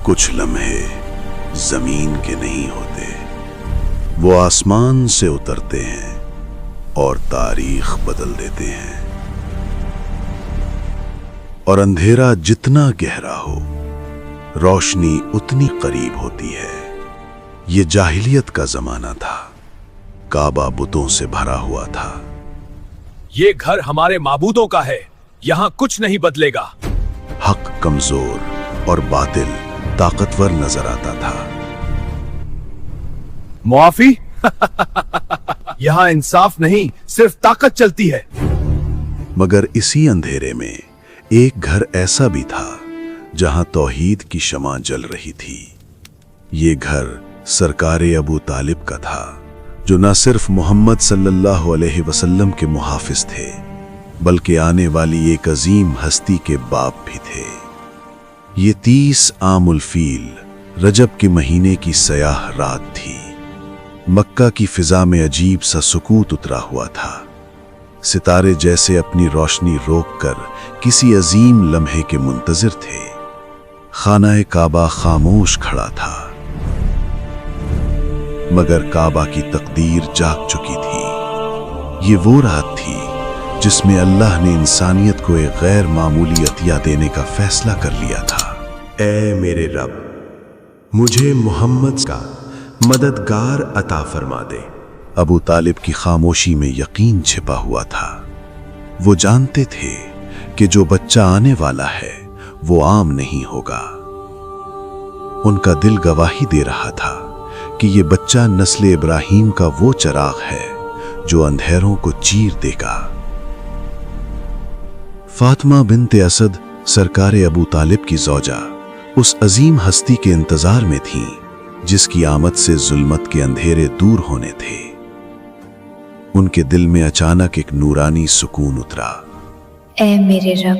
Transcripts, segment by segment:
कुछ लम्हे जमीन के नहीं होते, वो आसमान से उतरते हैं और तारीख बदल देते हैं। और अंधेरा जितना गहरा हो, रोशनी उतनी करीब होती है। ये जाहिलियत का जमाना था, काबा बुतों से भरा हुआ था। ये घर हमारे माबूदों का है, यहाँ कुछ नहीं बदलेगा। हक कमजोर और बातिल ताकतवर नजर आता था। मुआफी यहाँ इंसाफ नहीं, सिर्फ ताकत चलती है। मगर इसी अंधेरे में एक घर ऐसा भी था जहां तौहीद की शमा जल रही थी। ये घर सरकारे अबू तालिब का था, जो न सिर्फ मोहम्मद सल्लल्लाहु अलैहि वसल्लम के मुहाफिज थे, बल्कि आने वाली एक अजीम हस्ती के बाप भी थे। ये 30 आमुल फील रजब के महीने की सयाह रात थी। मक्का की फिजा में अजीब सा सुकूत उतरा हुआ था। सितारे जैसे अपनी रोशनी रोककर किसी अजीम लम्हे के मुंतजिर थे। खाना-ए काबा खामोश खड़ा था, मगर काबा की तकदीर जाग चुकी थी। ये वो रात थी जिसमें अल्लाह ने इंसानियत को एक गैर मामूली अतिया देने का फैसला कर लिया था। ऐ मेरे रब, मुझे मोहम्मद का मददगार अता फरमा दे। अबू तालिब की खामोशी में यकीन छिपा हुआ था। वो जानते थे कि जो बच्चा आने वाला है वो आम नहीं होगा। उनका दिल गवाही दे रहा था कि ये बच्चा नस्ल इब्राहीम का वो चिराग है जो अंधेरों को चीर देगा। फातिमा बिन्ते असद सरकारे अबू तालिब की ज़ौजा उस अजीम हस्ती के इंतजार में थीं जिसकी आमद से जुल्मत के अंधेरे दूर होने थे। उनके दिल में अचानक एक नूरानी सुकून उतरा। ऐ मेरे रब,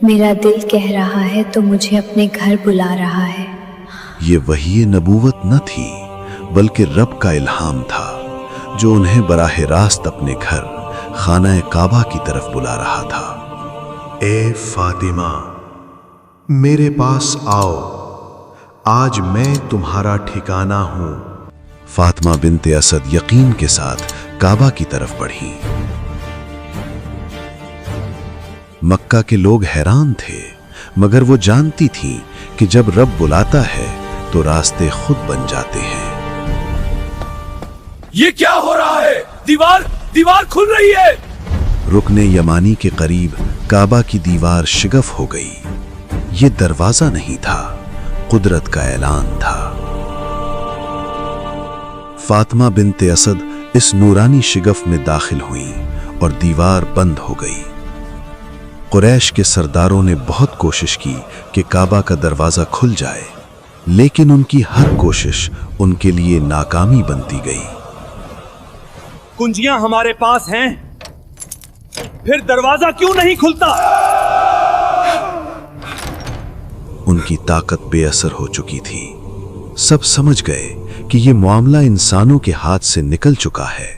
मेरा दिल कह रहा है तो मुझे अपने घर बुला रहा है। ये वही नबूवत न थी, बल्कि रब का इल्हाम था जो उन्हें बराह रास्त अपने घर खाना-ए काबा की तरफ बुला रहा था। ए फातिमा, मेरे पास आओ, आज मैं तुम्हारा ठिकाना हूं। फातिमा बिन्ते असद यकीन के साथ काबा की तरफ बढ़ी। मक्का के लोग हैरान थे, मगर वो जानती थीं कि जब रब बुलाता है तो रास्ते खुद बन जाते हैं। ये क्या हो रहा है? दीवार खुल रही है। रुकने यमानी के करीब काबा की दीवार शिगफ हो गई। ये दरवाजा नहीं था, कुदरत का ऐलान था। फातिमा बिन्ते असद इस नूरानी शिगफ में दाखिल हुईं और दीवार बंद हो गई। कुरैश के सरदारों ने बहुत कोशिश की कि काबा का दरवाजा खुल जाए, लेकिन उनकी हर कोशिश उनके लिए नाकामी बनती गई। कुंजियां हमारे पास हैं, फिर दरवाजा क्यों नहीं खुलता? उनकी ताकत बेअसर हो चुकी थी। सब समझ गए कि ये मामला इंसानों के हाथ से निकल चुका है।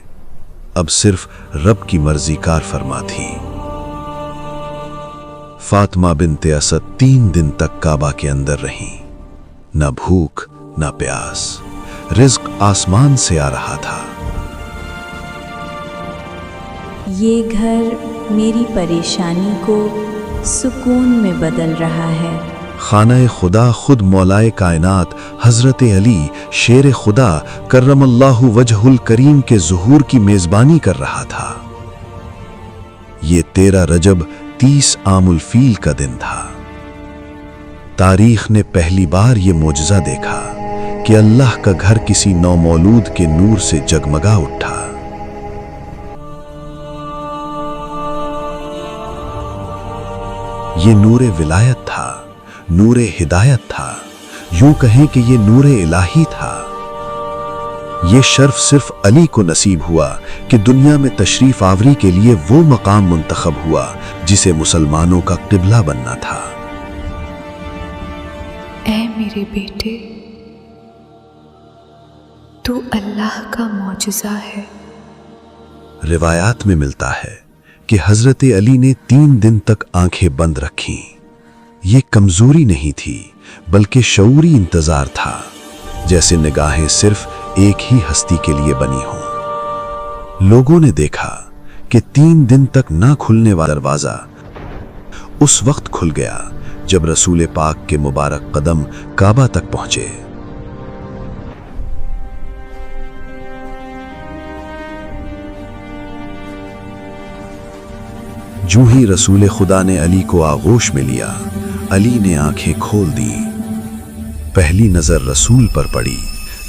अब सिर्फ रब की मर्जी कार फरमा थी। फातिमा बिन्ते असद 3 दिन तक काबा के अंदर रहीं। न भूख न प्यास, रिज्क आसमान से आ रहा था। ये घर मेरी परेशानी को सुकून में बदल रहा है। खाना-ए खुदा खुद मौलाए कायनात हजरत अली शेर खुदा करमल्लाहु वजहुल करीम के ज़ुहूर की मेजबानी कर रहा था। ये 13 रजब 30 आमुल फील का दिन था। तारीख ने पहली बार ये मोजज़ा देखा कि अल्लाह का घर किसी नौमौलूद के नूर से जगमगा उठा। ये नूरे विलायत था, नूरे हिदायत था, यूं कहें कि ये नूरे इलाही था। ये शर्फ सिर्फ अली को नसीब हुआ कि दुनिया में तशरीफ आवरी के लिए वो मकाम मुंतखब हुआ जिसे मुसलमानों का किबला बनना था। ऐ मेरे बेटे, तू अल्लाह का मौजज़ा है। रिवायात में मिलता है कि हजरत अली ने 3 दिन तक आंखें बंद रखीं। ये कमजोरी नहीं थी, बल्कि शऊरी इंतजार था, जैसे निगाहें सिर्फ एक ही हस्ती के लिए बनी हों। लोगों ने देखा कि 3 दिन तक ना खुलने वाला दरवाजा उस वक्त खुल गया जब रसूल पाक के मुबारक कदम काबा तक पहुंचे। जो ही रसूल खुदा ने अली को आगोश में लिया, अली ने आंखें खोल दी। पहली नजर रसूल पर पड़ी,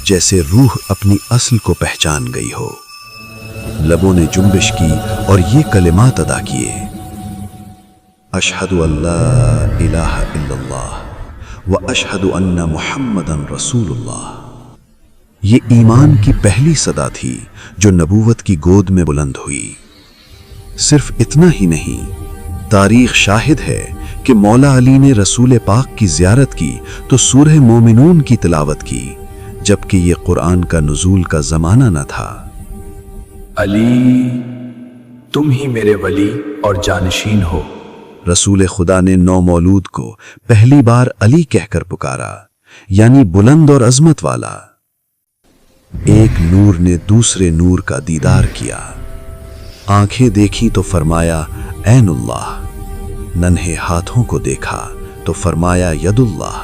जैसे रूह अपनी असल को पहचान गई हो। लबों ने जुम्बिश की और ये कलिमात अदा किए, अशहदु अल्ला इलाहा इल्लल्लाह व अशहदु अन्ना मुहम्मदन रसूलुल्लाह। ये ईमान की पहली सदा थी जो नबूवत की गोद में बुलंद हुई। सिर्फ इतना ही नहीं, तारीख शाहिद है कि मौला अली ने रसूल पाक की ज़ियारत की तो सूरह मोमिनून की तिलावत की, जबकि ये कुरान का नुज़ूल का ज़माना न था। अली, तुम ही मेरे वली और जानशीन हो। रसूल खुदा ने नौमौलूद को पहली बार अली कहकर पुकारा, यानी बुलंद और अजमत वाला। एक नूर ने दूसरे नूर का दीदार किया। आंखें देखी तो फरमाया ऐनुल्लाह, नन्हे हाथों को देखा तो फरमाया यदुल्लाह,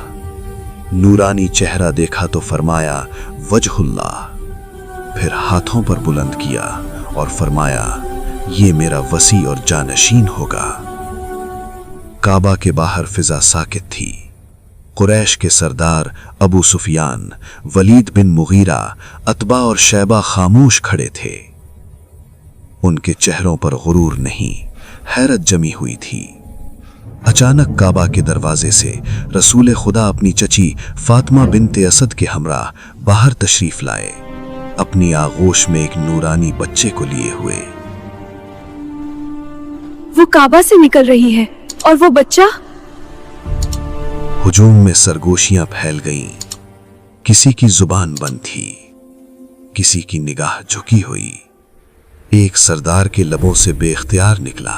नूरानी चेहरा देखा तो फरमाया वजहुल्लाह। फिर हाथों पर बुलंद किया और फरमाया ये मेरा वसी और जानशीन होगा। काबा के बाहर फिजा साकित थी। कुरैश के सरदार अबू सुफियान, वलीद बिन मुगीरा, अतबा और शैबा खामोश खड़े थे। उनके चेहरों पर गुरूर नहीं, हैरत जमी हुई थी। अचानक काबा के दरवाजे से रसूल खुदा अपनी चची फातिमा बिनते असद के हमरा बाहर तशरीफ लाए, अपनी आगोश में एक नूरानी बच्चे को लिए हुए। वो काबा से निकल रही है और वो बच्चा। हुजूम में सरगोशियां फैल गईं। किसी की जुबान बंद थी, किसी की निगाह झुकी हुई। एक सरदार के लबों से बेख्तियार निकला,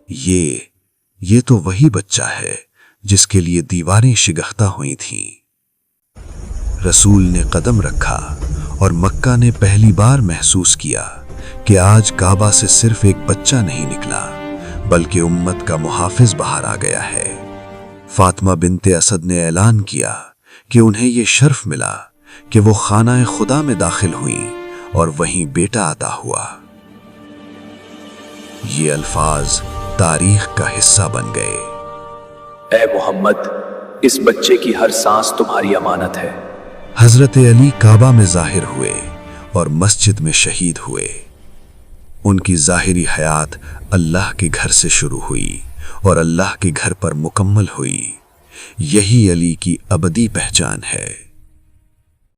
ये तो वही बच्चा है जिसके लिए दीवारें शिगख्ता हुई थीं। रसूल ने कदम रखा और मक्का ने पहली बार महसूस किया कि आज काबा से सिर्फ एक बच्चा नहीं निकला, बल्कि उम्मत का मुहाफिज बाहर आ गया है। फातिमा बिनते असद ने ऐलान किया कि उन्हें यह शर्फ मिला कि वो खाना खुदा में दाखिल हुई और वहीं बेटा अता हुआ। ये अल्फाज तारीख का हिस्सा बन गए। ए मोहम्मद, इस बच्चे की हर सांस तुम्हारी अमानत है। हजरत अली काबा में जाहिर हुए और मस्जिद में शहीद हुए। उनकी जाहिरी हयात अल्लाह के घर से शुरू हुई और अल्लाह के घर पर मुकम्मल हुई। यही अली की अबदी पहचान है।